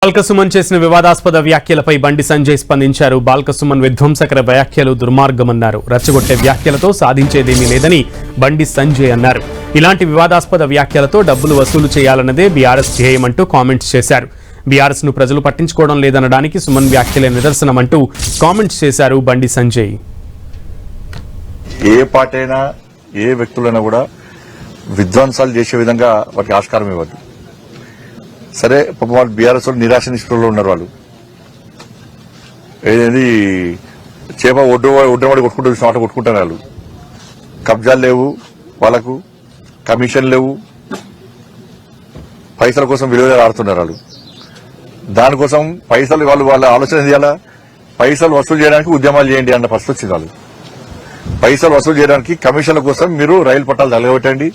బాల్క సుమన్ చేసిన వివాదాస్పద వ్యాఖ్యలపై బండి సంజయ్ స్పందించారు. బాల్క సుమన్ విధ్వంసకర వ్యాఖ్యలు దుర్మార్గమన్నారు. రచ్చగొట్టే వ్యాఖ్యలతో సాధించేదేమీ లేదని బండి సంజయ్ అన్నారు. ఇలాంటి వివాదాస్పద వ్యాఖ్యలతో డబ్బులు వసూలు చేయాలన్నదే బీఆర్ఎస్ ధ్యేయమంటూ కామెంట్స్ చేశారు. బీఆర్ఎస్ ను ప్రజలు పట్టించుకోవడం లేదనడానికి సుమన్ వ్యాఖ్యలే నిదర్శనమంటూ కామెంట్స్ చేశారు బండి సంజయ్. ఏ పార్టీ అయినా ఏ వ్యక్తులైనా కూడా విధ్వంసాలు చేసే విధంగా వాటికి ఆస్కారం ఇవ్వద్దు. సరే పాపం వాళ్ళు బీఆర్ఎస్ వాళ్ళు నిరాశ నిష్ఠలో ఉన్నారు. వాళ్ళు ఏది చేప ఒడ్డువాడి కొట్టుకుంటూ మాట కొట్టుకుంటారు. వాళ్ళు కబ్జాలు లేవు, వాళ్ళకు కమిషన్ లేవు, పైసల కోసం విలువ ఆడుతున్నారు. వాళ్ళు దానికోసం పైసలు వాళ్ళ ఆలోచన చేయాలా, పైసలు వసూలు చేయడానికి ఉద్యమాలు చేయండి అన్న ఫస్ట్ వచ్చింది. వాళ్ళు పైసలు వసూలు చేయడానికి కమిషన్ల కోసం మీరు రైలు పట్టాలు తలగబెట్టండి,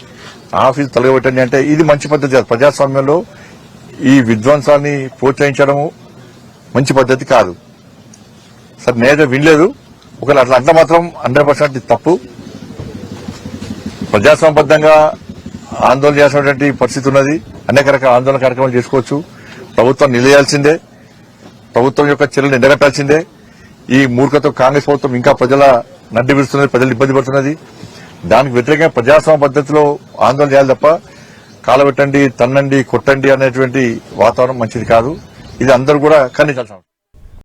ఆఫీసు తలగబెట్టండి అంటే ఇది మంచి పద్ధతి కాదు. ప్రజాస్వామ్యంలో ఈ విధ్వంసాన్ని ప్రోత్సహించడము మంచి పద్ధతి కాదు. సరే నేనైతే వినలేదు. ఒకవేళ అట్లా అంటే మాత్రం 100% తప్పు. ప్రజాస్వామ్యబద్ధంగా ఆందోళన చేసినటువంటి పరిస్థితి ఉన్నది. అనేక రకాల ఆందోళన కార్యక్రమాలు చేసుకోవచ్చు. ప్రభుత్వం నిలయాల్సిందే, ప్రభుత్వం యొక్క చర్యలను ఎండగట్టాల్సిందే. ఈ మూర్ఖతో కాంగ్రెస్ ప్రభుత్వం ఇంకా ప్రజల నడ్డి విరుస్తున్నది, ప్రజలు ఇబ్బంది పడుతున్నది. దానికి వ్యతిరేకంగా ప్రజాస్వామ్య పద్ధతిలో ఆందోళన చేయాలి తప్ప కాలబెట్టండి, తన్నండి, కొట్టండి అనేటువంటి వాతావరణం మంచిది కాదు. ఇది అందరూ కూడా ఖండించాల్సిన